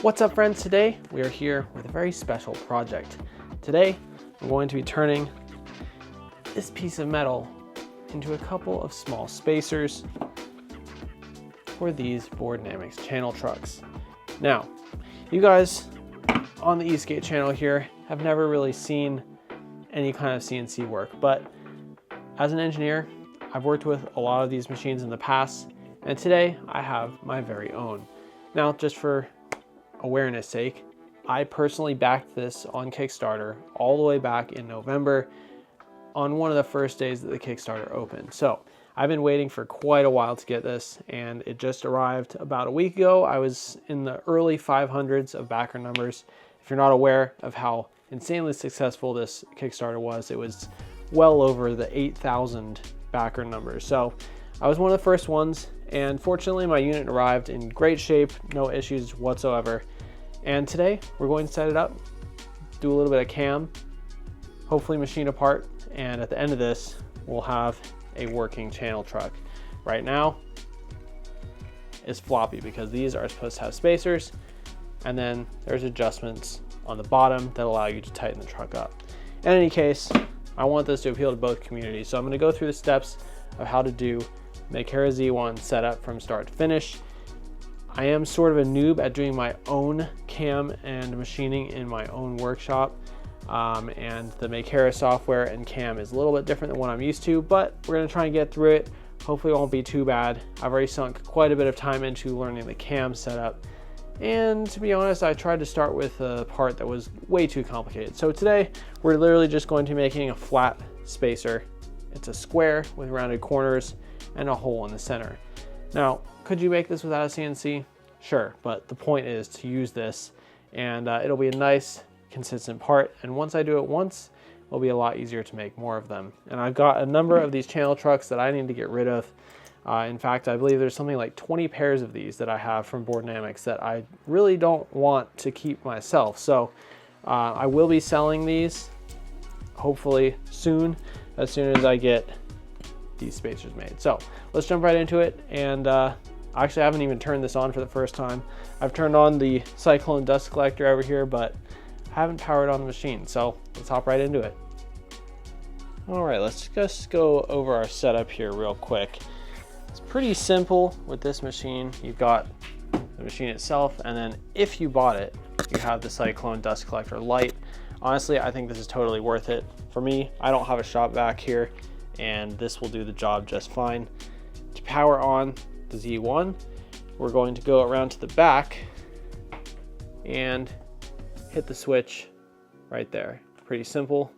What's up, friends? Today we are here with a very special project. Today I'm going to be turning this piece of metal into a couple of small spacers for these Boardnamics channel trucks. Now, you guys on the Eastgate channel here have never really seen any kind of CNC work, but as an engineer, I've worked with a lot of these machines in the past, and today I have my very own. Now, just for awareness sake, I personally backed this on Kickstarter all the way back in November on one of the first days that the Kickstarter opened. So I've been waiting for quite a while to get this, and it just arrived about a week ago. I was in the early 500s of backer numbers. If you're not aware of how insanely successful this Kickstarter was, it was well over the 8,000 backer numbers. So I was one of the first ones, and fortunately my unit arrived in great shape, no issues whatsoever. And today we're going to set it up, do a little bit of cam, hopefully machine apart, and at the end of this we'll have a working channel truck. Right now it's floppy because these are supposed to have spacers, and then there's adjustments on the bottom that allow you to tighten the truck up. In any case, I want this to appeal to both communities, so I'm going to go through the steps of how to do Makera Z1 setup from start to finish. I am sort of a noob at doing my own cam and machining in my own workshop, and the Makera software and cam is a little bit different than what I'm used to, but we're going to try and get through it. Hopefully it won't be too bad. I've already sunk quite a bit of time into learning the cam setup, and to be honest, I tried to start with a part that was way too complicated. So today we're literally just going to be making a flat spacer. It's a square with rounded corners and a hole in the center. Now, could you make this without a CNC? Sure, but the point is to use this, and it'll be a nice, consistent part. And once I do it once, it'll be a lot easier to make more of them. And I've got a number of these channel trucks that I need to get rid of. In fact, I believe there's something like 20 pairs of these that I have from Boardnamics that I really don't want to keep myself. So I will be selling these hopefully soon, as soon as I get these spacers made. So let's jump right into it. And actually, I haven't even turned this on for the first time. I've turned on the Cyclone dust collector over here, but I haven't powered on the machine. So let's hop right into it. All right, let's just go over our setup here real quick. It's pretty simple with this machine. You've got the machine itself, and then if you bought it, you have the Cyclone dust collector Lite. Honestly, I think this is totally worth it. For me, I don't have a shop vac here, and this will do the job just fine. To power on the Z1, we're going to go around to the back and hit the switch right there. Pretty simple.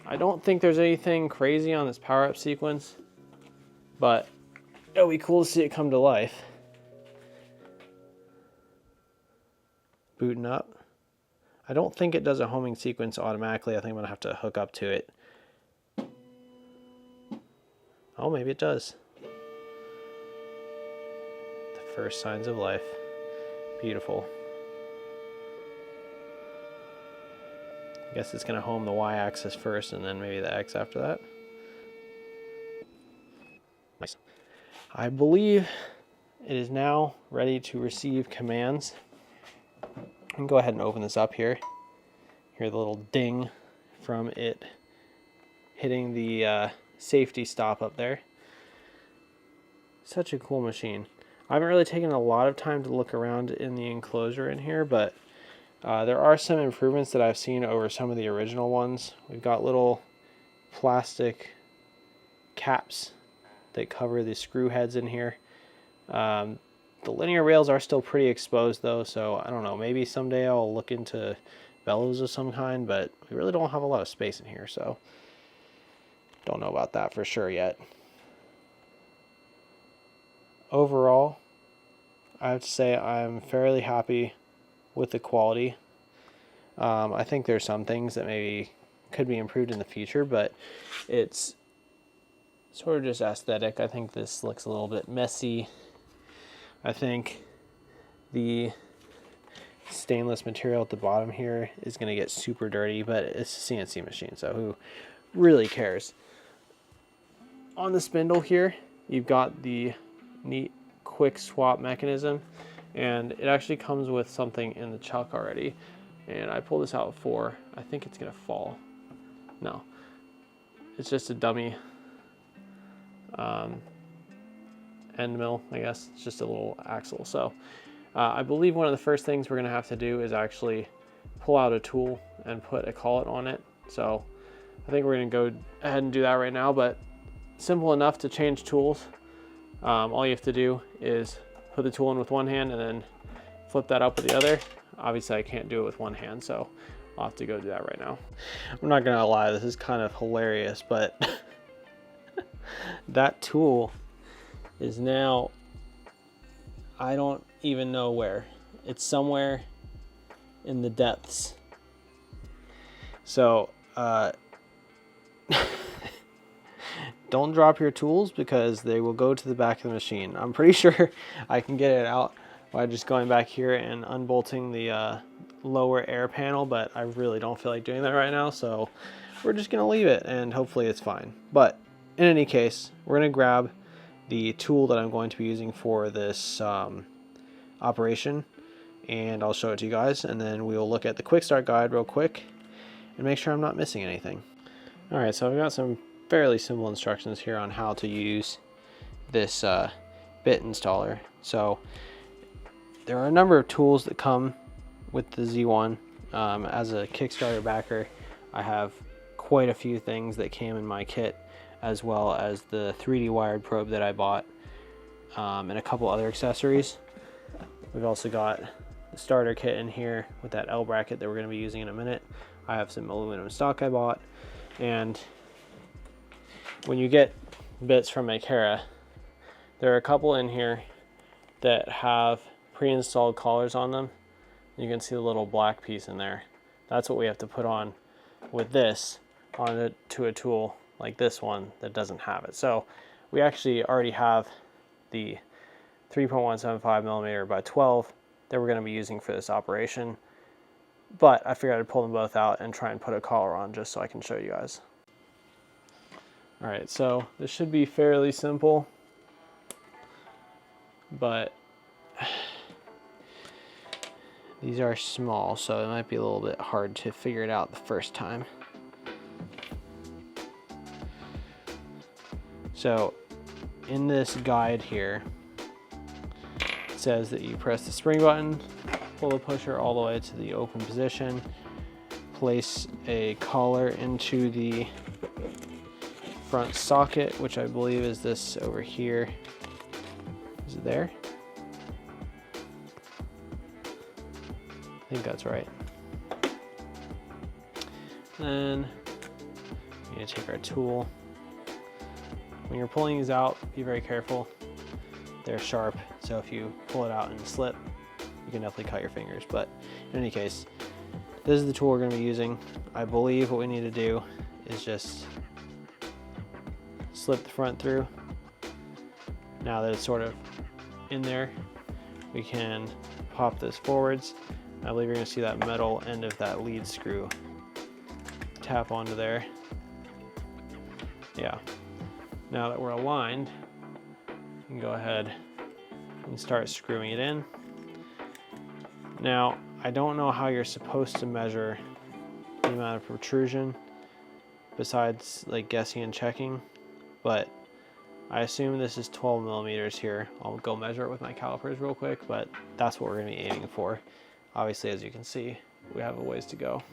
I don't think there's anything crazy on this power up sequence, but it'll be cool to see it come to life. Booting up. I don't think it does a homing sequence automatically. I think I'm gonna have to hook up to it. Oh, maybe it does. The first signs of life. Beautiful. I guess it's gonna home the Y-axis first and then maybe the X after that. Nice. I believe it is now ready to receive commands. I can go ahead and open this up here. Hear the little ding from it hitting the safety stop up there. Such a cool machine. I haven't really taken a lot of time to look around in the enclosure in here, but there are some improvements that I've seen over some of the original ones. We've got little plastic caps that cover the screw heads in here. The linear rails are still pretty exposed though, so I don't know, maybe someday I'll look into bellows of some kind, but we really don't have a lot of space in here, so don't know about that for sure yet. Overall, I have to say I'm fairly happy with the quality. I think there's some things that maybe could be improved in the future, but it's sort of just aesthetic. I think this looks a little bit messy. I think the stainless material at the bottom here is going to get super dirty, but it's a CNC machine, so who really cares? On the spindle here, you've got the neat quick swap mechanism. and it actually comes with something in the chuck already. And I pulled this out for, I think it's gonna fall. No, it's just a dummy end mill, I guess. It's just a little axle. So I believe one of the first things we're gonna have to do is actually pull out a tool and put a collet on it. So I think we're gonna go ahead and do that right now, but simple enough to change tools. All you have to do is put the tool in with one hand and then flip that up with the other. Obviously I can't do it with one hand, so I'll have to go do that right now. I'm not gonna lie, this is kind of hilarious, but that tool is now, I don't even know where. It's somewhere in the depths. So don't drop your tools because they will go to the back of the machine. I'm pretty sure I can get it out by just going back here and unbolting the lower air panel, but I really don't feel like doing that right now, so we're just gonna leave it and hopefully it's fine. But in any case, we're gonna grab the tool that I'm going to be using for this operation, and I'll show it to you guys, and then we'll look at the quick start guide real quick and make sure I'm not missing anything. All right, so I've got some fairly simple instructions here on how to use this bit installer. So there are a number of tools that come with the Z1. As a Kickstarter backer, I have quite a few things that came in my kit, as well as the 3D wired probe that I bought, and a couple other accessories. We've also got the starter kit in here with that L bracket that we're going to be using in a minute. I have some aluminum stock I bought, and when you get bits from Makera, there are a couple in here that have pre-installed collars on them. You can see the little black piece in there. That's what we have to put on with this onto a tool like this one that doesn't have it. So we actually already have the 3.175 millimeter by 12 that we're going to be using for this operation, but I figured I'd pull them both out and try and put a collar on just so I can show you guys. All right, so this should be fairly simple, but these are small, so it might be a little bit hard to figure it out the first time. So in this guide here, it says that you press the spring button, pull the pusher all the way to the open position, place a collar into the front socket, which I believe is this over here. Is it there? I think that's right. Then we need to take our tool. When you're pulling these out, be very careful. They're sharp, so if you pull it out and slip, you can definitely cut your fingers. But in any case, this is the tool we're going to be using. I believe what we need to do is just slip the front through. Now that it's sort of in there, we can pop this forwards. I believe you're going to see that metal end of that lead screw tap onto there. Yeah. Now that we're aligned, you can go ahead and start screwing it in. Now, I don't know how you're supposed to measure the amount of protrusion besides like guessing and checking, but I assume this is 12 millimeters here. I'll go measure it with my calipers real quick, but that's what we're going to be aiming for. Obviously, as you can see, we have a ways to go.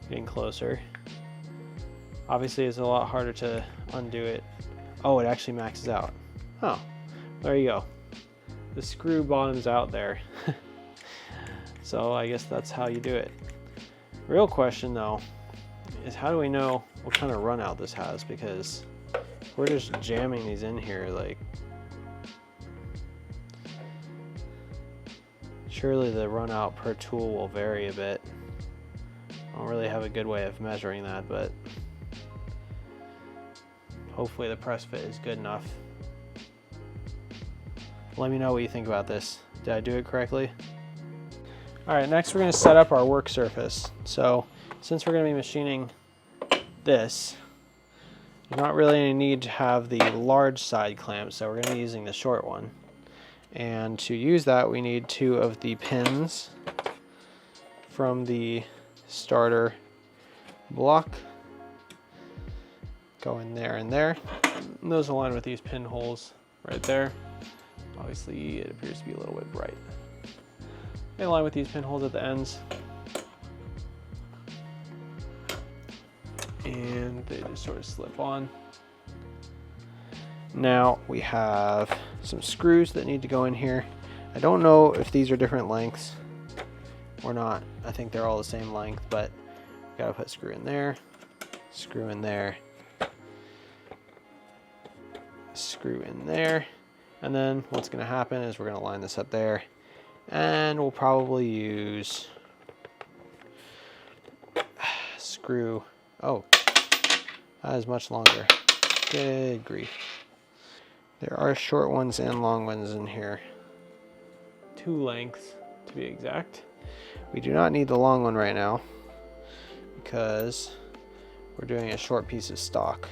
Getting closer. Obviously, it's a lot harder to undo it. Oh, it actually maxes out. Oh, there you go. The screw bottoms out there. So I guess that's how you do it. Real question though is, how do we know what kind of run out this has? Because we're just jamming these in here, like, surely the run out per tool will vary a bit. I don't really have a good way of measuring that, but hopefully the press fit is good enough. Let me know what you think about this. Did I do it correctly? All right, next we're going to set up our work surface. So since we're going to be machining this, there's not really any need to have the large side clamp, so we're going to be using the short one. And to use that, we need 2 of the pins from the starter block. Go in there and there. And those align with these pinholes right there. Obviously, it appears to be a little bit bright. They align with these pinholes at the ends. And they just sort of slip on. Now we have some screws that need to go in here. I don't know if these are different lengths or not. I think they're all the same length, but we gotta put a screw in there, screw in there, screw in there, and then what's gonna happen is we're gonna line this up there, and we'll probably use screw. Oh, that is much longer. Good grief. There are short ones and long ones in here. 2 lengths to be exact. We do not need the long one right now because we're doing a short piece of stock.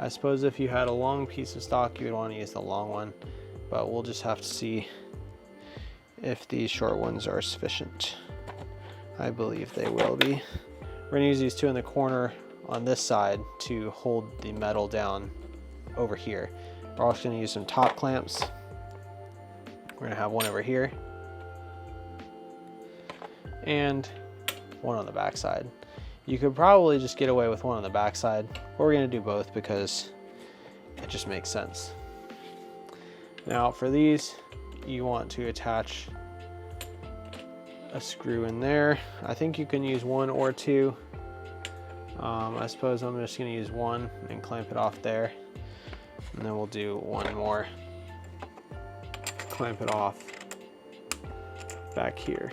I suppose if you had a long piece of stock, you would want to use the long one, but we'll just have to see if these short ones are sufficient. I believe they will be. We're going to use these 2 in the corner on this side to hold the metal down over here. We're also going to use some top clamps. We're going to have one over here and one on the back side. You could probably just get away with one on the back side, but we're going to do both because it just makes sense. Now for these, you want to attach a screw in there. I think you can use 1 or 2. I suppose I'm just going to use 1 and clamp it off there, and then we'll do 1 more, clamp it off back here.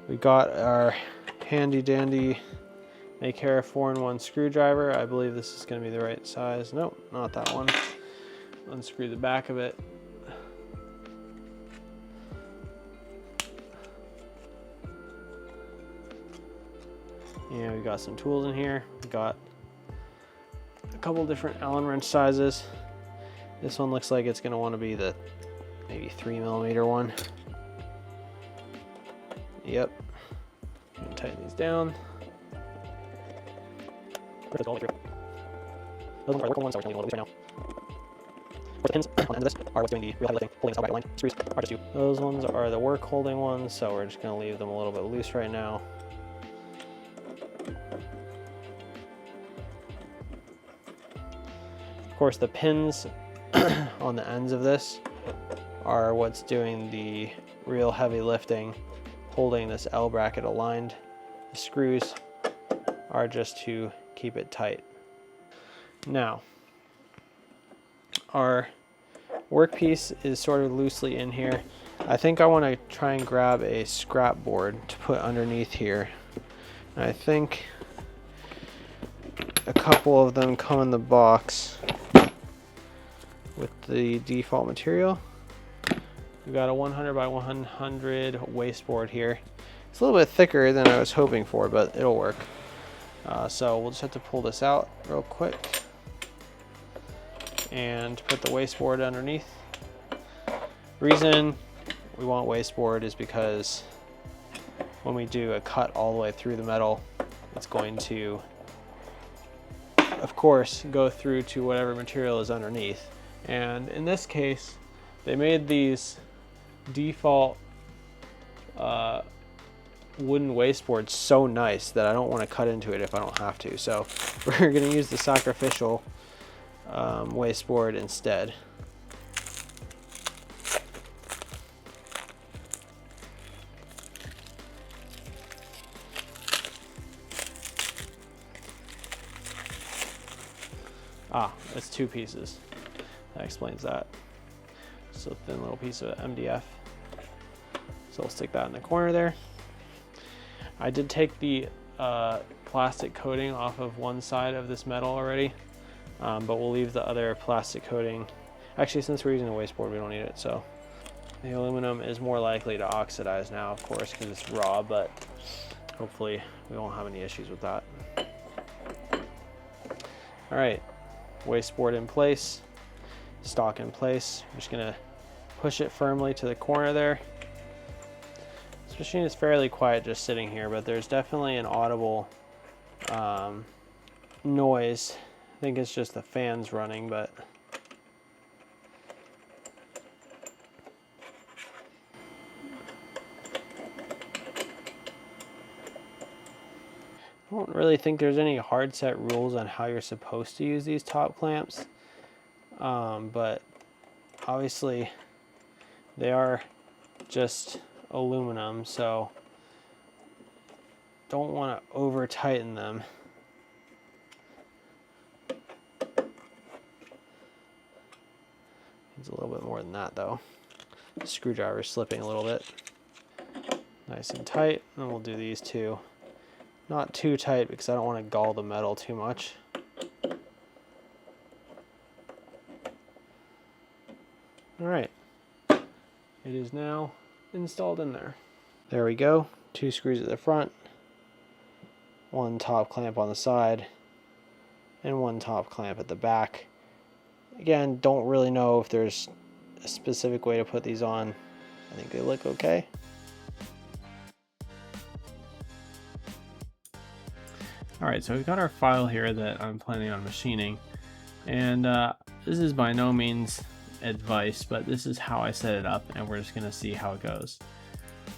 We got our handy dandy Makera 4-in-1 screwdriver. I believe this is going to be the right size. Nope, not that one. Unscrew the back of it. And we got some tools in here. We got a couple different Allen wrench sizes. This one looks like it's going to want to be the maybe 3mm one. Yep. I'm going to tighten these down. Those ones are the working ones, so we're going to leave a little loose right now. The pins on the end of this are what's doing the real heavy lifting, holding this all back aligned. Screws are just 2. Those ones are the work holding ones, so we're just going to leave them a little bit loose right now. Of course, the pins on the ends of this are what's doing the real heavy lifting, holding this L bracket aligned. The screws are just to keep it tight. Now, our workpiece is sort of loosely in here. I think I want to try and grab a scrap board to put underneath here. And I think a couple of them come in the box with the default material. We've got a 100 by 100 wasteboard here. It's a little bit thicker than I was hoping for, but it'll work. So we'll just have to pull this out real quick and put the wasteboard underneath. Reason we want wasteboard is because when we do a cut all the way through the metal, it's going to, of course, go through to whatever material is underneath. And in this case, they made these default wooden wasteboards so nice that I don't want to cut into it if I don't have to. So we're going to use the sacrificial wasteboard instead. Ah, it's 2 pieces. That explains that. So thin little piece of MDF. So we'll stick that in the corner there. I did take the plastic coating off of one side of this metal already, but we'll leave the other plastic coating. Actually, since we're using a wasteboard, we don't need it. So The aluminum is more likely to oxidize now, of course, because it's raw, but hopefully we won't have any issues with that. All right, wasteboard in place, stock in place. I'm just gonna push it firmly to the corner there. This machine is fairly quiet just sitting here, but there's definitely an audible noise. I think it's just the fans running, but I don't really think there's any hard set rules on how you're supposed to use these top clamps, but obviously they are just aluminum, so don't want to over tighten them. Needs a little bit more than that though. The screwdriver's slipping a little bit. Nice and tight, and we'll do these too. Not too tight because I don't want to gall the metal too much. All right, it is now installed in there. There we go, 2 screws at the front, 1 top clamp on the side, and 1 top clamp at the back. Again, don't really know if there's a specific way to put these on. I think they look okay. All right, so we've got our file here that I'm planning on machining, and this is by no means advice, but this is how I set it up, and we're just gonna see how it goes.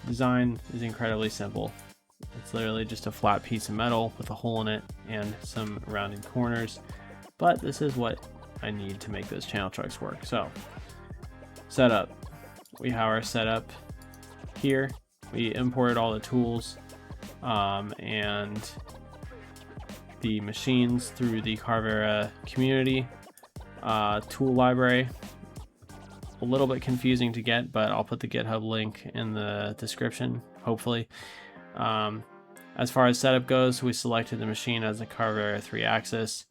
Design is incredibly simple. It's literally just a flat piece of metal with a hole in it and some rounded corners, but this is what I need to make those channel trucks work. So, setup. We have our setup here. We imported all the tools and the machines through the Carvera community tool library. A little bit confusing to get, but I'll put the GitHub link in the description, hopefully. As far as setup goes, we selected the machine as a Carvera 3-axis.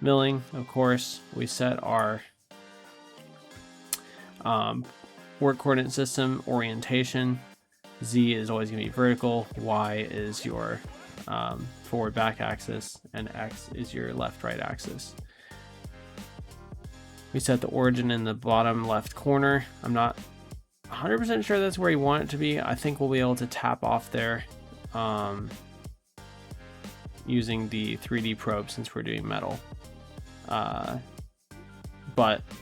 Milling, of course, we set our work coordinate system orientation. Z is always going to be vertical, Y is your forward back axis, and X is your left right axis. We set the origin in the bottom left corner. I'm not 100% sure that's where you want it to be. I think we'll be able to tap off there using the 3D probe since we're doing metal. But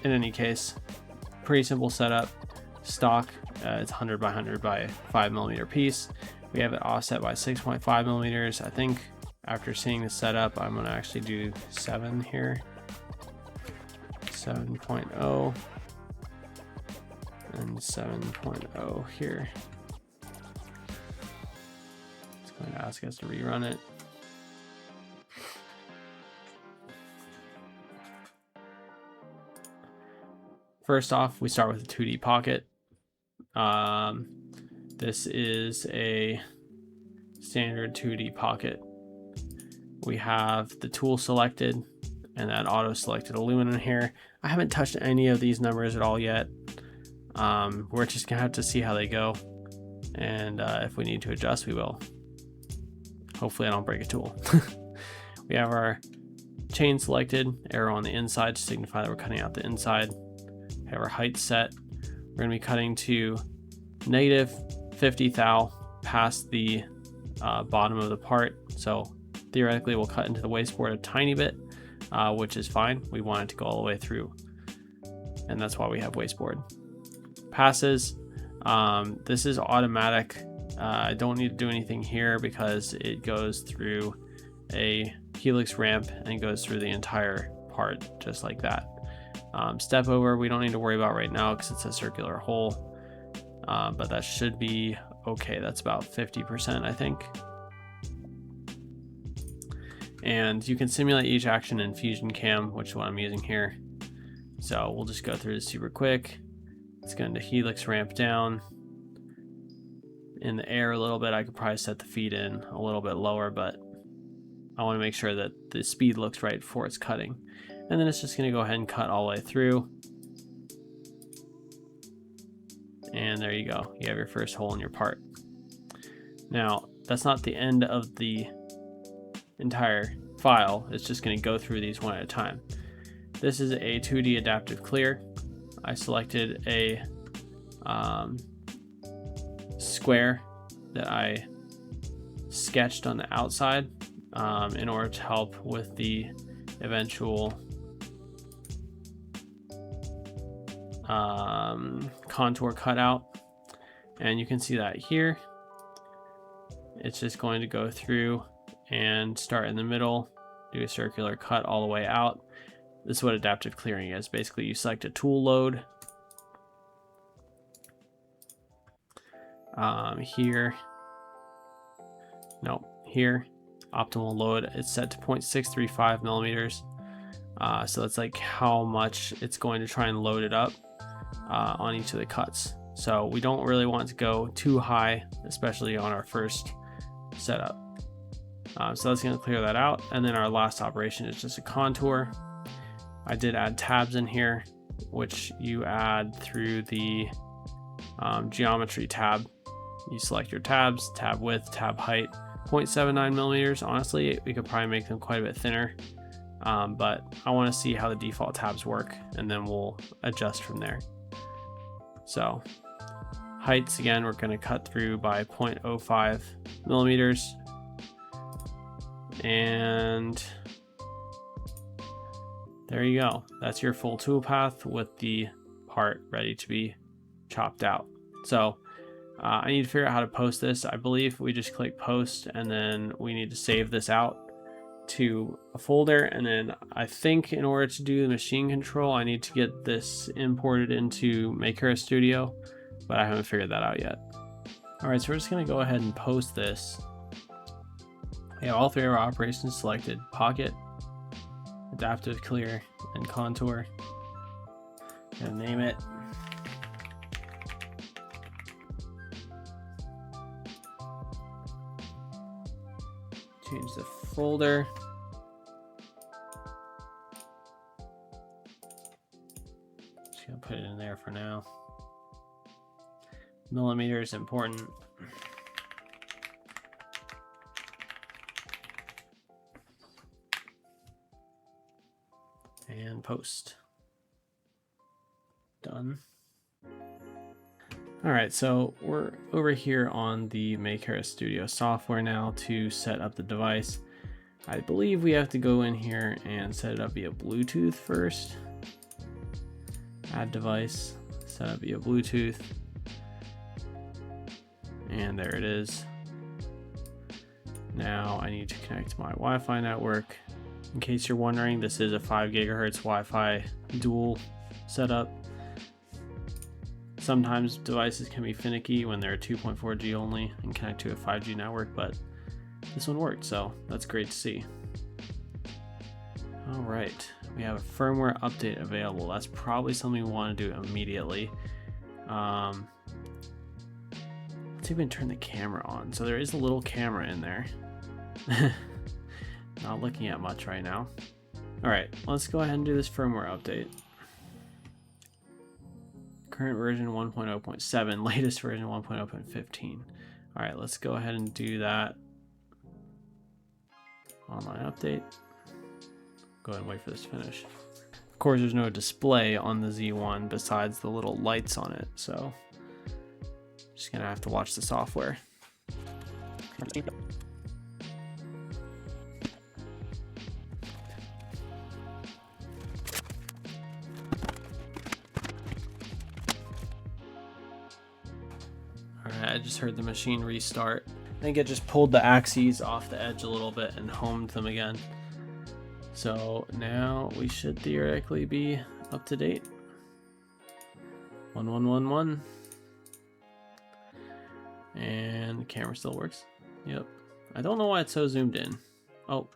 in any case, pretty simple setup. Stock, it's 100 by 100 by 5mm piece. We have it offset by 6.5mm. I think after seeing the setup, I'm gonna actually do 7 here. 7.0 and 7.0 here. It's going to ask us to rerun it. First off, we start with a 2D pocket. This is a standard 2D pocket. We have the tool selected and that auto selected aluminum here. I haven't touched any of these numbers at all yet. We're just gonna have to see how they go, and if we need to adjust, we will. Hopefully I don't break a tool. We have our chain selected, arrow on the inside to signify that we're cutting out the inside. We have our height set. We're gonna be cutting to -50 thou past the bottom of the part, so theoretically we'll cut into the wasteboard a tiny bit, which is fine. We want it to go all the way through, and that's why we have wasteboard. Passes, this is automatic. I don't need to do anything here because it goes through a helix ramp and goes through the entire part just like that. Step over, we don't need to worry about right now because it's a circular hole, but that should be okay. That's about 50%, I think. And you can simulate each action in Fusion Cam, which is what I'm using here. So we'll just go through this super quick. It's going to helix ramp down in the air a little bit. I could probably set the feed in a little bit lower, but I want to make sure that the speed looks right before it's cutting. And then it's just going to go ahead and cut all the way through. And there you go. You have your first hole in your part. Now, that's not the end of the entire file. It's just going to go through these one at a time. This is a 2D adaptive clear. I selected a square that I sketched on the outside in order to help with the eventual contour cutout. And you can see that here. It's just going to go through and start in the middle, do a circular cut all the way out. This is what adaptive clearing is. Basically, you select a tool load. Here, optimal load, it's set to 0.635 millimeters. So that's like how much it's going to try and load it up on each of the cuts. So we don't really want to go too high, especially on our first setup. So that's going to clear that out. And then our last operation is just a contour. I did add tabs in here, which you add through the geometry tab. You select your tabs, tab width, tab height, 0.79 millimeters. Honestly, we could probably make them quite a bit thinner, but I want to see how the default tabs work, and then we'll adjust from there. So heights, again, we're going to cut through by 0.05 millimeters. And there you go. That's your full toolpath with the part ready to be chopped out. So I need to figure out how to post this. I believe we just click post, and then we need to save this out to a folder. And then I think in order to do the machine control, I need to get this imported into Makera Studio, but I haven't figured that out yet. All right, so we're just gonna go ahead and post this. We have all three of our operations selected: pocket, adaptive clear, and contour. Gonna name it. Change the folder. Just gonna put it in there for now. Millimeter is important. And post. Done. All right, so we're over here on the Makera Studio software now to set up the device. I believe we have to go in here and set it up via Bluetooth first. Add device, set up via Bluetooth. And there it is. Now I need to connect to my Wi-Fi network. In case you're wondering, this is a 5 gigahertz Wi-Fi dual setup. Sometimes devices can be finicky when they're 2.4G only and connect to a 5G network, but this one worked, so that's great to see. All right, we have a firmware update available. That's probably something we want to do immediately. Let's even turn the camera on. So there is a little camera in there. Not looking at much right now. All right, let's go ahead and do this firmware update. Current version 1.0.7, latest version 1.0.15. All right, let's go ahead and do that. Online update. Go ahead and wait for this to finish. Of course, there's no display on the Z1 besides the little lights on it, so just gonna have to watch the software. I just heard the machine restart. I think it just pulled the axes off the edge a little bit and homed them again. So now we should theoretically be up to date. 1111. And the camera still works. Yep. I don't know why it's so zoomed in. Oh.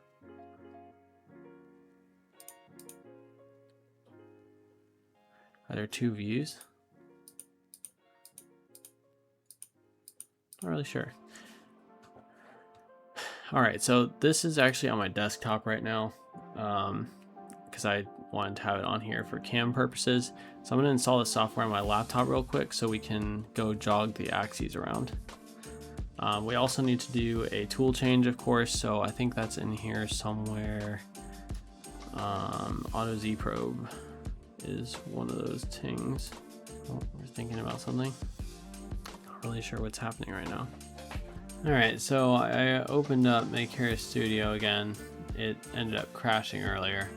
Are there two views? Not really sure. All right, so this is actually on my desktop right now because because I wanted to have it on here for cam purposes. So I'm going to install the software on my laptop real quick so we can go jog the axes around. We also need to do a tool change, of course, so I think that's in here somewhere. Auto Z probe is one of those things. Oh, we're thinking about something. Not really sure what's happening right now. All right, so I opened up Makera Studio again. It ended up crashing earlier.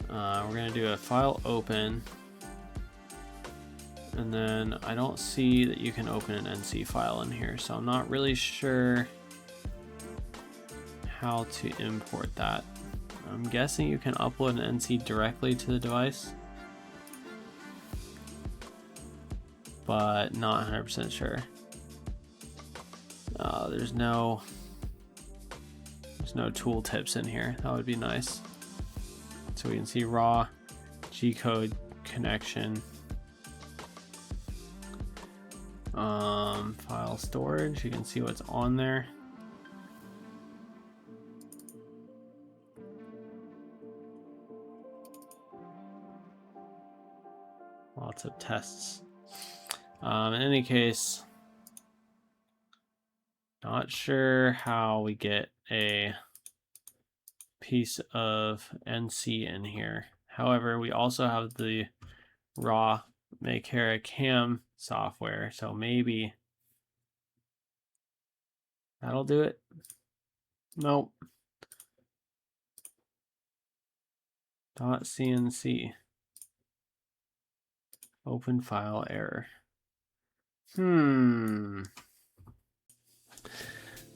We're gonna do a file open, and then I don't see that you can open an NC file in here, so I'm not really sure how to import that. I'm guessing you can upload an NC directly to the device, but not 100% sure. There's no tool tips in here. That would be nice. So we can see raw, G-code connection, file storage. You can see what's on there. Lots of tests. In any case, not sure how we get a piece of NC in here. However, we also have the raw Makera cam software, so maybe that'll do it. Nope. .cnc. Open file error. All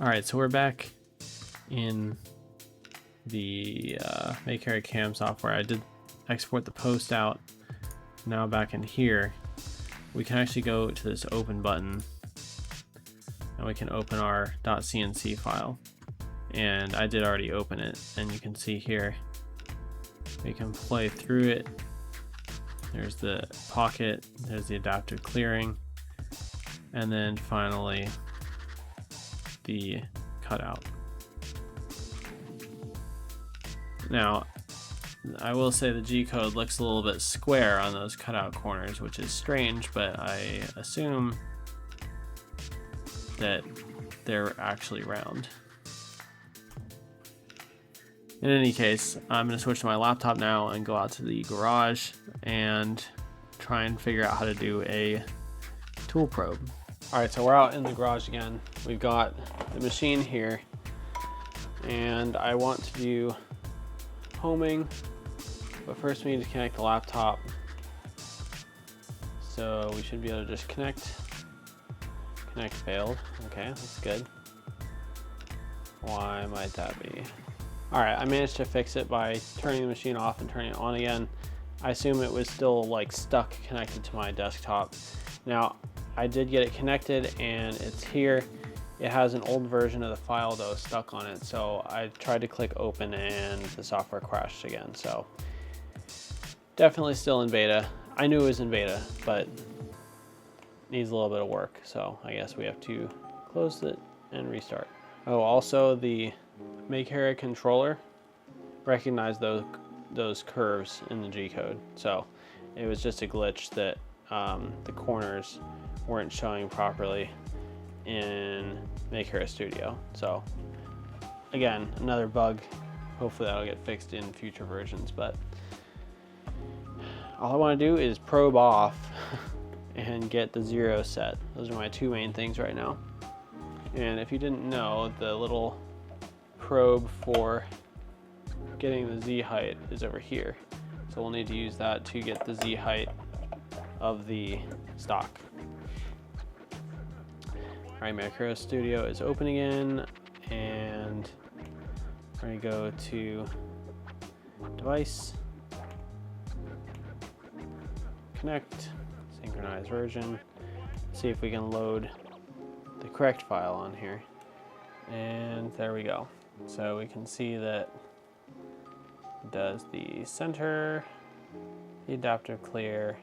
right, so we're back in the Makera cam software. I did export the post out. Now back in here, we can actually go to this open button and we can open our .cnc file. And I did already open it, and you can see here, we can play through it. There's the pocket, there's the adaptive clearing, and then finally the cutout. Now, I will say the G-code looks a little bit square on those cutout corners, which is strange, but I assume that they're actually round. In any case, I'm going to switch to my laptop now and go out to the garage and try and figure out how to do a tool probe. All right, so we're out in the garage again. We've got the machine here, and I want to do homing, but first we need to connect the laptop. So we should be able to just connect. Connect failed. Okay, that's good. Why might that be? All right, I managed to fix it by turning the machine off and turning it on again. I assume it was still like stuck connected to my desktop. Now, I did get it connected and it's here. It has an old version of the file though stuck on it. So I tried to click open and the software crashed again. So definitely still in beta. I knew it was in beta, but needs a little bit of work. So I guess we have to close it and restart. Oh, also the Makera controller recognized those curves in the G-code. So it was just a glitch that the corners weren't showing properly in Makera Studio. So again, another bug. Hopefully that'll get fixed in future versions, but all I want to do is probe off and get the 0 set. Those are my two main things right now. And if you didn't know, the little probe for getting the Z height is over here. So we'll need to use that to get the Z height of the stock. All right, Makera Studio is open again, and we're gonna go to device, connect, synchronize version, see if we can load the correct file on here. And there we go. So we can see that it does the center, the adaptive clear,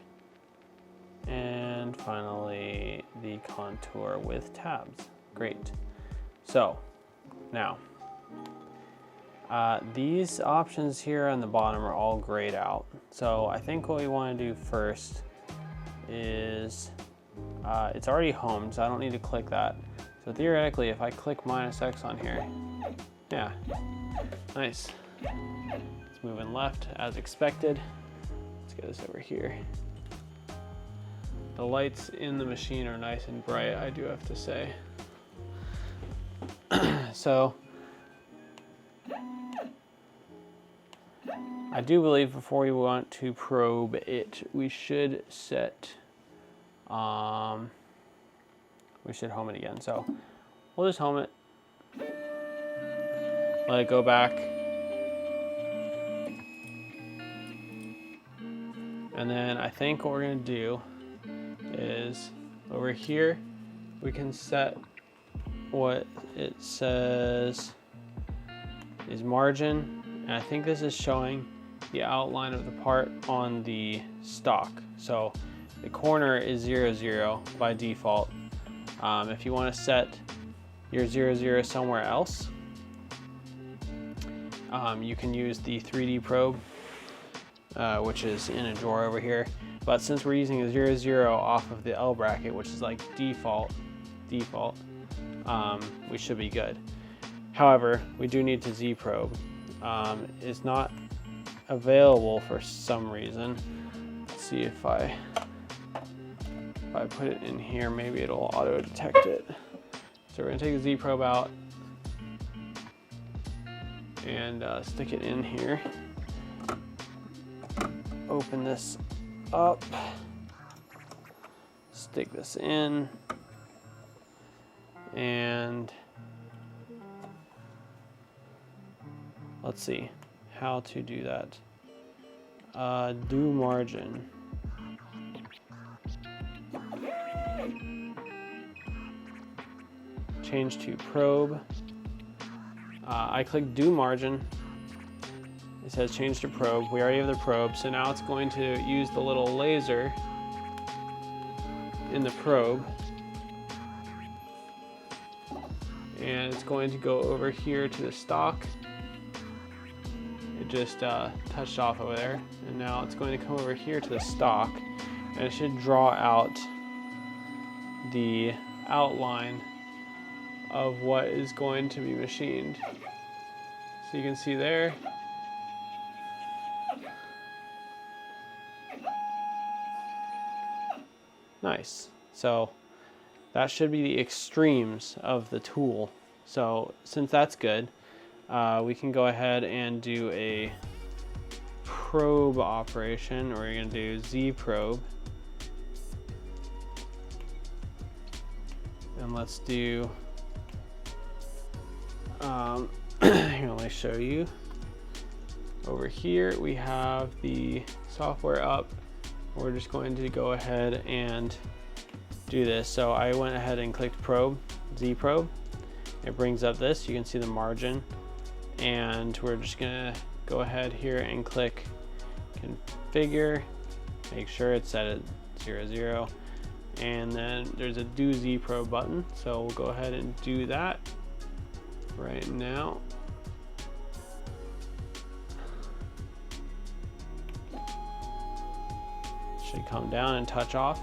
and finally the contour with tabs. Great. So now These options here on the bottom are all grayed out. So I think what we want to do first is, it's already home, so I don't need to click that. So theoretically, if I click -X on here, yeah, nice. It's moving left as expected. Let's get this over here. The lights in the machine are nice and bright, I do have to say. So, I do believe before we want to probe it, we should set, we should home it again. So we'll just home it, let it go back, and then I think what we're gonna do is over here, we can set what it says is margin, and I think this is showing the outline of the part on the stock. So the corner is 0, 0 by default. If you want to set your 0, 0 somewhere else, you can use the 3D probe, which is in a drawer over here. But since we're using a 0, 0 off of the L bracket, which is like default, we should be good. However, we do need to Z probe. It's not available for some reason. Let's see if I put it in here, maybe it'll auto detect it. So we're gonna take the Z probe out and stick it in here. Open this up, stick this in, and let's see how to do that. Do margin. Change to probe. I click do margin. It says change to probe. We already have the probe, so now it's going to use the little laser in the probe, and it's going to go over here to the stock. It just touched off over there, and now it's going to come over here to the stock, and it should draw out the outline of what is going to be machined. So you can see there. Nice. So that should be the extremes of the tool. So since that's good, we can go ahead and do a probe operation, or you're going to do Z probe. And let's do, here, let me show you. Over here we have the software up. We're just going to go ahead and do this. So I went ahead and clicked probe, Z probe. It brings up this, you can see the margin. And we're just gonna go ahead here and click configure, make sure it's set at 0, 0. And then there's a do Z probe button. So we'll go ahead and do that right now. Should come down and touch off.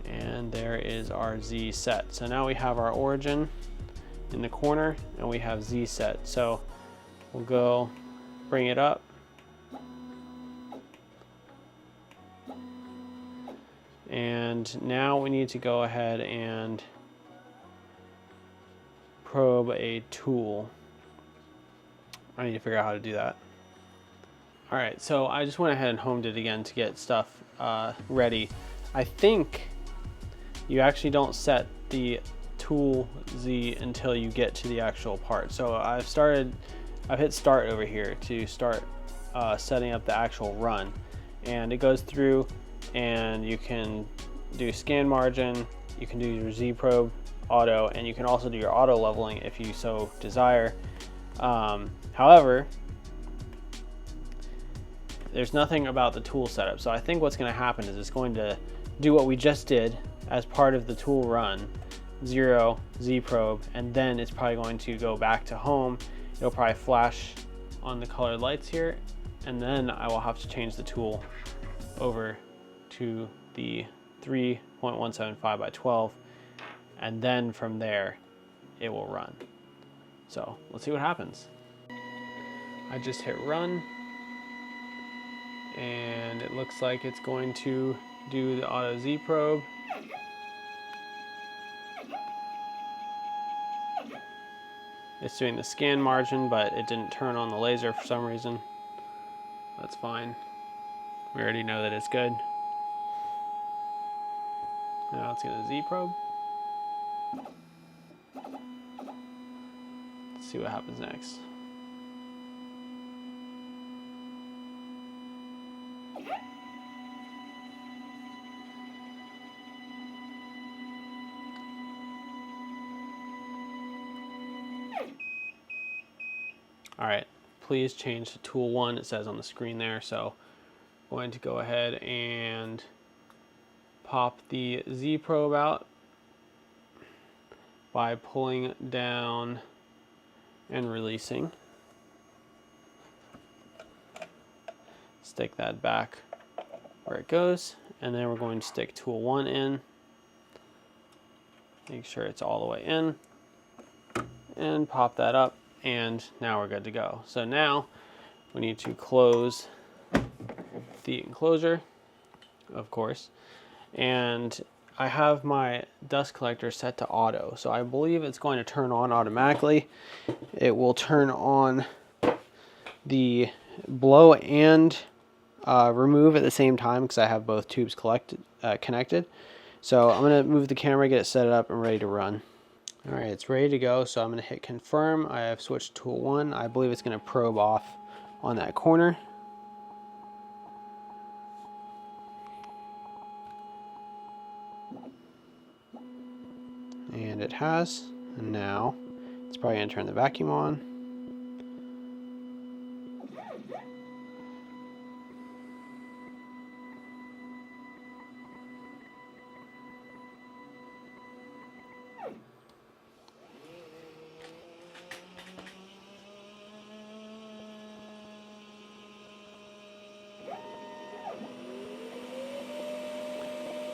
And there is our Z set. So now we have our origin in the corner and we have Z set. So we'll go bring it up. And now we need to go ahead and probe a tool. I need to figure out how to do that. All right, so I just went ahead and homed it again to get stuff ready. I think you actually don't set the tool Z until you get to the actual part. So I've hit start over here to start setting up the actual run, and it goes through, and you can do scan margin, you can do your Z probe auto, and you can also do your auto leveling if you so desire. However, there's nothing about the tool setup. So I think what's going to happen is it's going to do what we just did as part of the tool run, 0 Z probe, and then it's probably going to go back to home. It'll probably flash on the colored lights here, and then I will have to change the tool over to the 3.175 by 12, and then from there it will run. So let's see what happens. I just hit run, and it looks like it's going to do the auto Z probe. It's doing the scan margin, but it didn't turn on the laser for some reason. That's fine. We already know that it's good. Now let's get a Z probe. Let's see what happens next. All right, please change to tool 1, it says on the screen there. So I'm going to go ahead and pop the Z probe out by pulling down and releasing. Stick that back where it goes, and then we're going to stick tool 1 in. Make sure it's all the way in, and pop that up. And now we're good to go. So now we need to close the enclosure, of course. And I have my dust collector set to auto. So I believe it's going to turn on automatically. It will turn on the blow and remove at the same time because I have both tubes connected. So I'm gonna move the camera, get it set up and ready to run. All right, it's ready to go, so I'm going to hit confirm. I have switched to tool 1. I believe it's going to probe off on that corner. And it has. And now it's probably going to turn the vacuum on.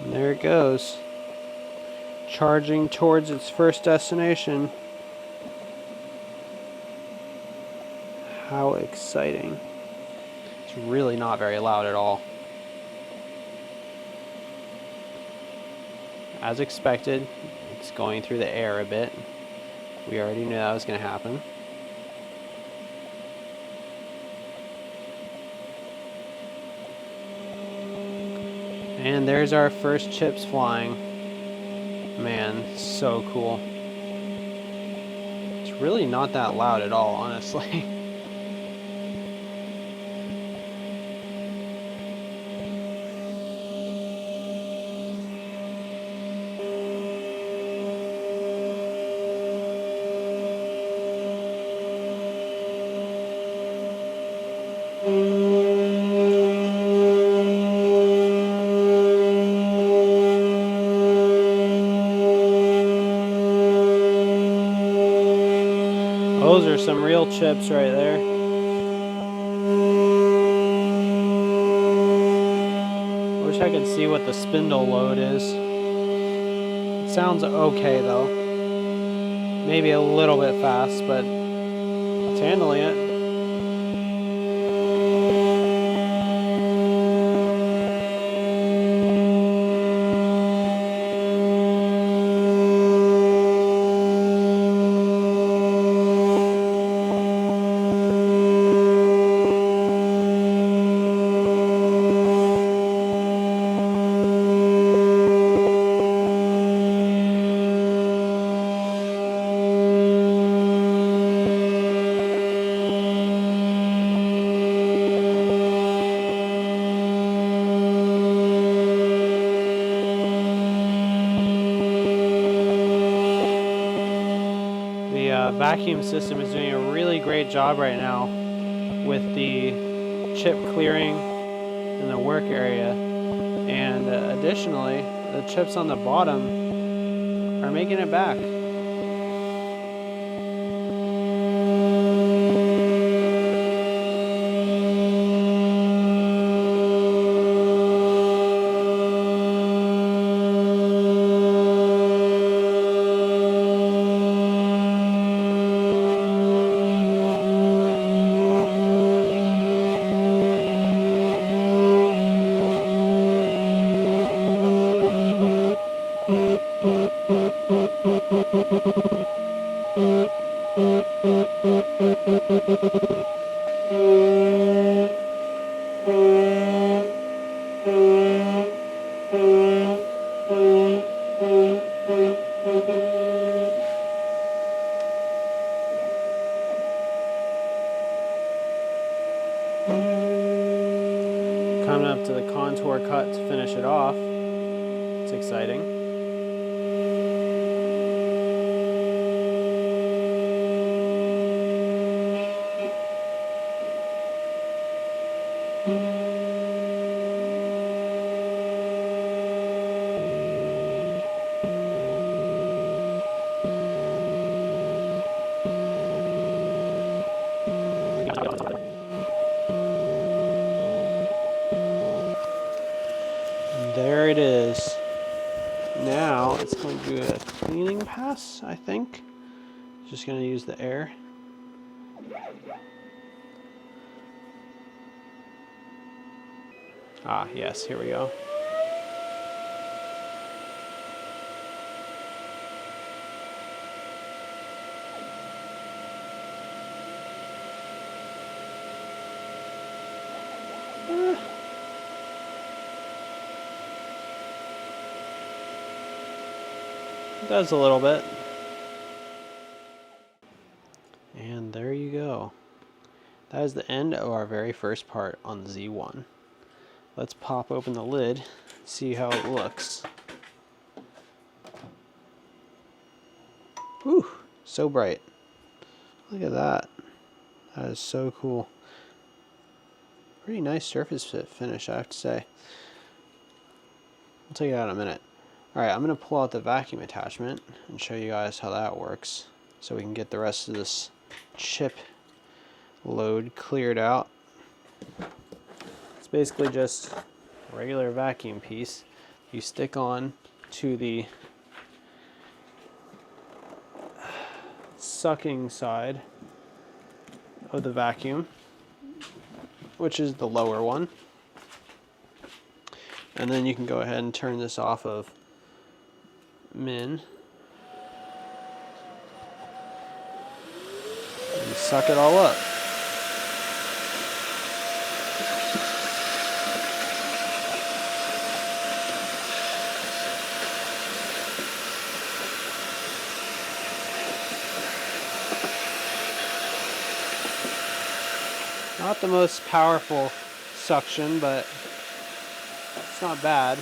And there it goes, charging towards its first destination. How exciting. It's really not very loud at all. As expected, it's going through the air a bit. We already knew that was going to happen. And there's our first chips flying. Man, so cool. It's really not that loud at all, honestly. Those are some real chips right there. Wish I could see what the spindle load is. It sounds okay though. Maybe a little bit fast, but it's handling it. Vacuum system is doing a really great job right now with the chip clearing in the work area, And additionally, the chips on the bottom are making it back. Coming up to the contour cut to finish it off. It's exciting. There it is. Now it's going to do a cleaning pass, I think. Just going to use the air. Ah, yes, here we go. Does a little bit. And there you go. That is the end of our very first part on the Z1. Let's pop open the lid and see how it looks. Whew, so bright. Look at that. That is so cool. Pretty nice surface finish, I have to say. I'll take it out in a minute. Alright, I'm going to pull out the vacuum attachment and show you guys how that works so we can get the rest of this chip load cleared out. It's basically just a regular vacuum piece you stick on to the sucking side of the vacuum, which is the lower one. And then you can go ahead and turn this off of min and suck it all up. Not the most powerful suction, but it's not bad.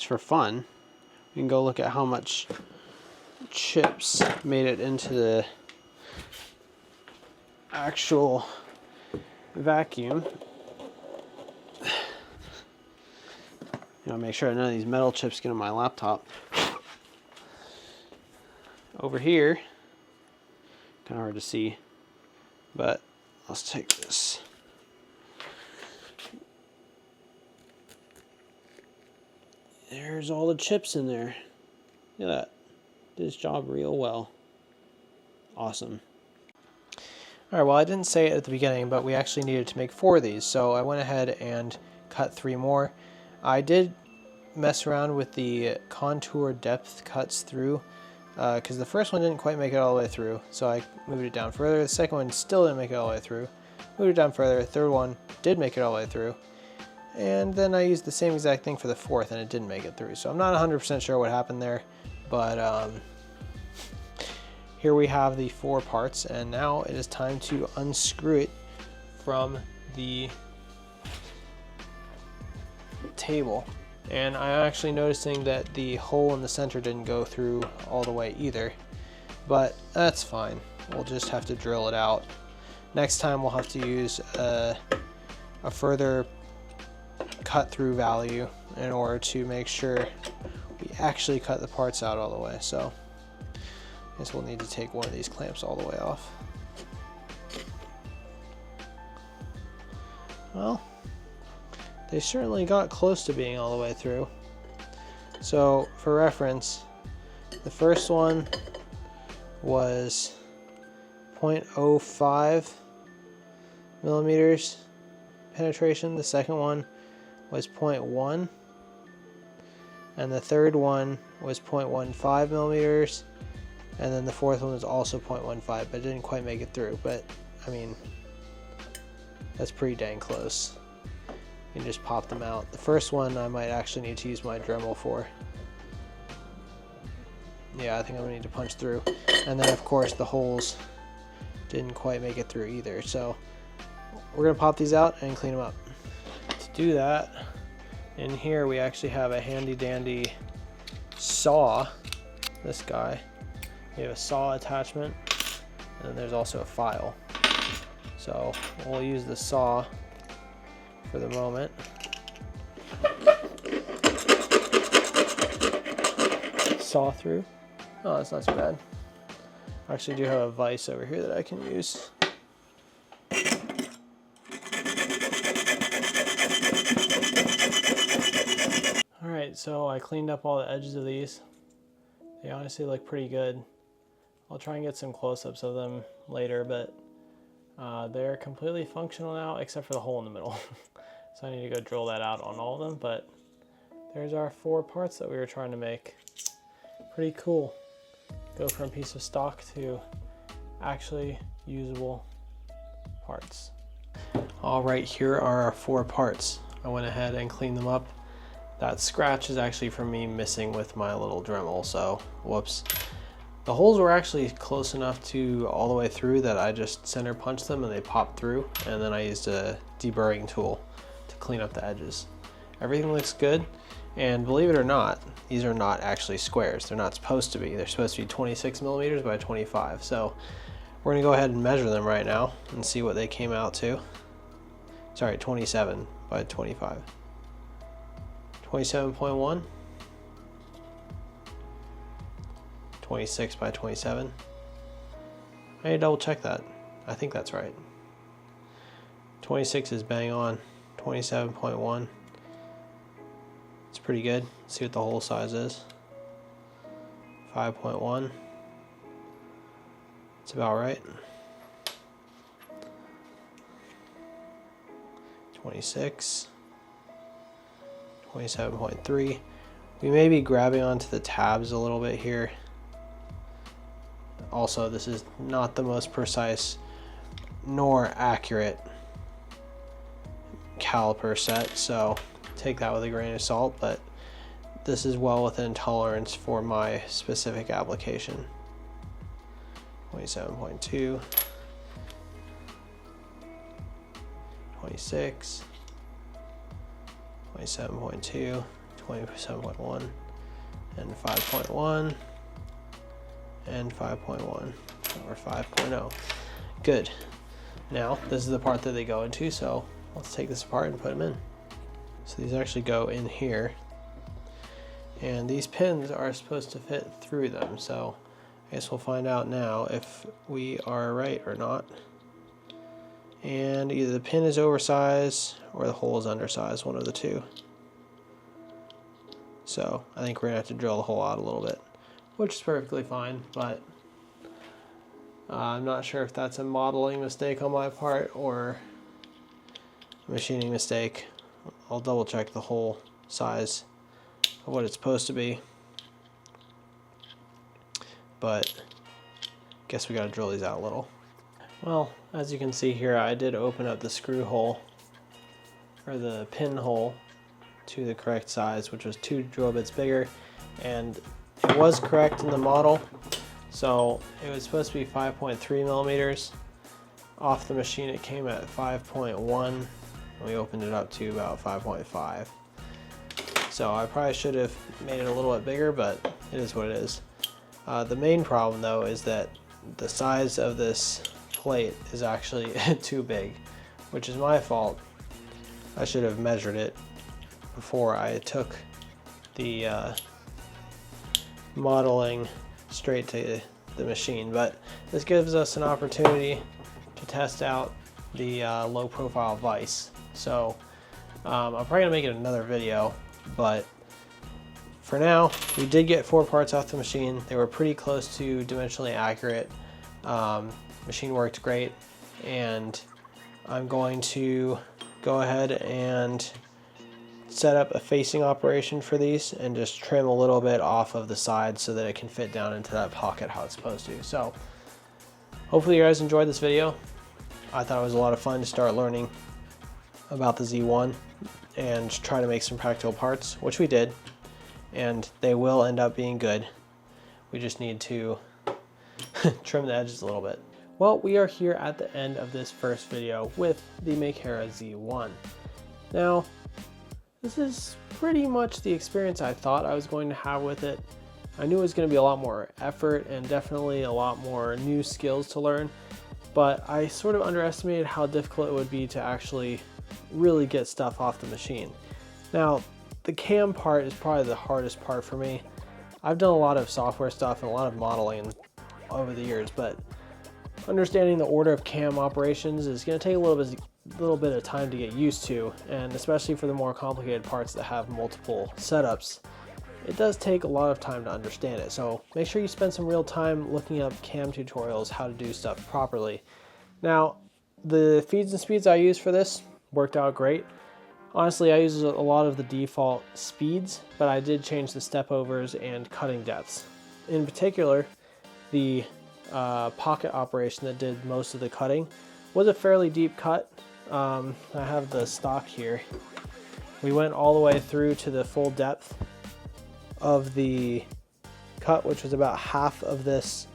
For fun, we can go look at how much chips made it into the actual vacuum. Make sure none of these metal chips get on my laptop. Over here, kind of hard to see, but let's take this. There's all the chips in there. Look at that. Did its job real well. Awesome. Alright, well I didn't say it at the beginning, but we actually needed to make 4 of these, so I went ahead and cut 3 more. I did mess around with the contour depth cuts through, because the first one didn't quite make it all the way through, so I moved it down further. The second one still didn't make it all the way through. Moved it down further. The third one did make it all the way through. And then I used the same exact thing for the fourth, and it didn't make it through. So I'm not 100% sure what happened there, but here we have the 4 parts, and now it is time to unscrew it from the table. And I'm actually noticing that the hole in the center didn't go through all the way either, but that's fine. We'll just have to drill it out. Next time we'll have to use a further cut through value in order to make sure we actually cut the parts out all the way. So I guess we'll need to take one of these clamps all the way off. Well, they certainly got close to being all the way through. So for reference, the first one was 0.05 millimeters penetration. The second one was 0.1. And the third one was 0.15 millimeters. And then the fourth one was also 0.15, but it didn't quite make it through. But I mean, that's pretty dang close. You can just pop them out. The first one I might actually need to use my Dremel for. Yeah, I think I'm gonna need to punch through. And then of course the holes didn't quite make it through either. So we're gonna pop these out and clean them up. To do that, in here we actually have a handy dandy saw, this guy. We have a saw attachment, and then there's also a file. So we'll use the saw for the moment. Saw through. Oh, that's not too bad. I actually do have a vise over here that I can use. Alright, so I cleaned up all the edges of these. They honestly look pretty good. I'll try and get some close-ups of them later, but they're completely functional now except for the hole in the middle. So I need to go drill that out on all of them, but there's our 4 parts that we were trying to make. Pretty cool. Go from a piece of stock to actually usable parts. All right, here are our 4 parts. I went ahead and cleaned them up. That scratch is actually from me missing with my little Dremel, so whoops. The holes were actually close enough to all the way through that I just center punched them and they popped through, and then I used a deburring tool to clean up the edges. Everything looks good, and believe it or not, these are not actually squares. They're not supposed to be. They're supposed to be 26 millimeters by 25. So we're gonna go ahead and measure them right now and see what they came out to. Sorry, 27 by 25. 27.1. 26 by 27. I need to double check that. I think that's right. 26 is bang on. 27.1. It's pretty good. Let's see what the hole size is. 5.1. It's about right. 26. 27.3. We may be grabbing onto the tabs a little bit here. Also, this is not the most precise nor accurate caliper set, so take that with a grain of salt, but this is well within tolerance for my specific application. 27.2, 26, 27.2, 27.1, and 5.1, and 5.1, or 5.0. Good. Now, this is the part that they go into, so let's take this apart and put them in. So these actually go in here, and these pins are supposed to fit through them, so I guess we'll find out now if we are right or not. And either the pin is oversized or the hole is undersized, one of the two. So I think we're gonna have to drill the hole out a little bit, which is perfectly fine, but I'm not sure if that's a modeling mistake on my part or a machining mistake. I'll double check the hole size of what it's supposed to be, but guess we gotta drill these out a little. Well, as you can see here, I did open up the screw hole, or the pin hole, to the correct size, which was 2 drill bits bigger, and it was correct in the model. So it was supposed to be 5.3 millimeters. Off the machine it came at 5.1, and we opened it up to about 5.5. So I probably should have made it a little bit bigger, but it is what it is. The main problem though is that the size of this plate is actually too big, which is my fault. I should have measured it before I took the modeling straight to the machine, but this gives us an opportunity to test out the low profile vise. So I'm probably gonna make it another video, but for now we did get 4 parts off the machine. They were pretty close to dimensionally accurate. Machine worked great, and I'm going to go ahead and set up a facing operation for these and just trim a little bit off of the side so that it can fit down into that pocket how it's supposed to. So hopefully you guys enjoyed this video. I thought it was a lot of fun to start learning about the Z1 and try to make some practical parts, which we did, and they will end up being good. We just need to trim the edges a little bit. Well, we are here at the end of this first video with the Makera Z1. Now, this is pretty much the experience I thought I was going to have with it. I knew it was going to be a lot more effort and definitely a lot more new skills to learn, but I sort of underestimated how difficult it would be to actually really get stuff off the machine. Now, the cam part is probably the hardest part for me. I've done a lot of software stuff and a lot of modeling over the years, but understanding the order of cam operations is going to take a little bit of time to get used to, and especially for the more complicated parts that have multiple setups, it does take a lot of time to understand it. So make sure you spend some real time looking up cam tutorials, how to do stuff properly. Now, the feeds and speeds I use for this worked out great. Honestly, I use a lot of the default speeds, but I did change the step overs and cutting depths. In particular, the pocket operation that did most of the cutting was a fairly deep cut. I have the stock here. We went all the way through to the full depth of the cut, which was about half of this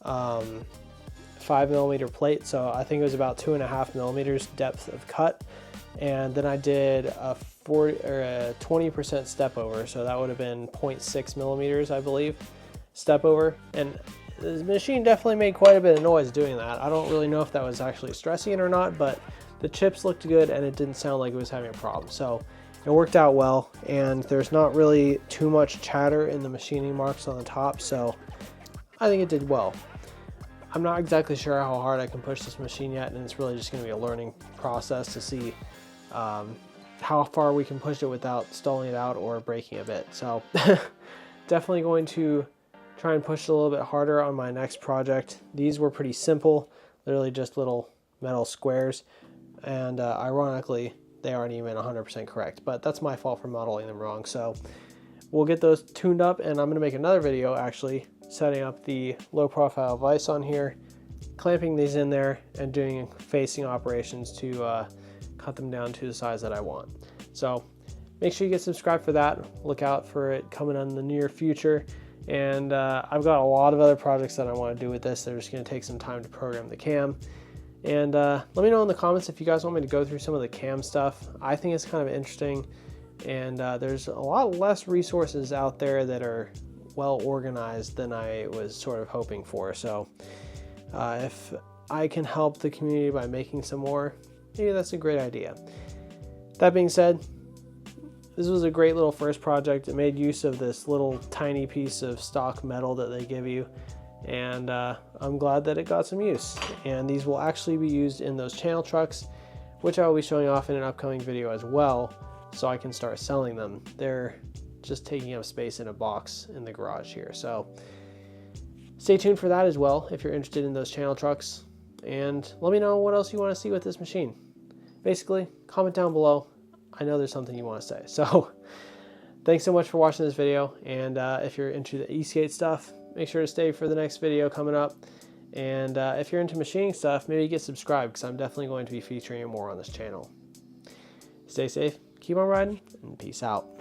5mm plate. So I think it was about 2.5 millimeters depth of cut. And then I did a 20% step over. So that would have been 0.6 millimeters, I believe, step over. And the machine definitely made quite a bit of noise doing that. I don't really know if that was actually stressing it or not, but the chips looked good and it didn't sound like it was having a problem. So it worked out well, and there's not really too much chatter in the machining marks on the top, so I think it did well. I'm not exactly sure how hard I can push this machine yet, and it's really just going to be a learning process to see how far we can push it without stalling it out or breaking a bit. So definitely going to try and push it a little bit harder on my next project. These were pretty simple, literally just little metal squares, and ironically they aren't even 100% correct, but that's my fault for modeling them wrong. So we'll get those tuned up, and I'm going to make another video actually setting up the low profile vise on here, clamping these in there, and doing facing operations to cut them down to the size that I want. So make sure you get subscribed for that. Look out for it coming in the near future. And I've got a lot of other projects that I want to do with this. They're just going to take some time to program the cam. And let me know in the comments if you guys want me to go through some of the cam stuff. I think it's kind of interesting, and there's a lot less resources out there that are well organized than I was sort of hoping for. So if I can help the community by making some more, maybe that's a great idea. That being said, this was a great little first project. It made use of this little tiny piece of stock metal that they give you, and I'm glad that it got some use. And these will actually be used in those channel trucks, which I will be showing off in an upcoming video as well, so I can start selling them. They're just taking up space in a box in the garage here. So stay tuned for that as well if you're interested in those channel trucks, and let me know what else you want to see with this machine. Basically, comment down below. I know there's something you want to say. So thanks so much for watching this video, and if you're into the e-skate stuff, make sure to stay for the next video coming up. And if you're into machining stuff, maybe get subscribed, because I'm definitely going to be featuring more on this channel. Stay safe, keep on riding, and peace out.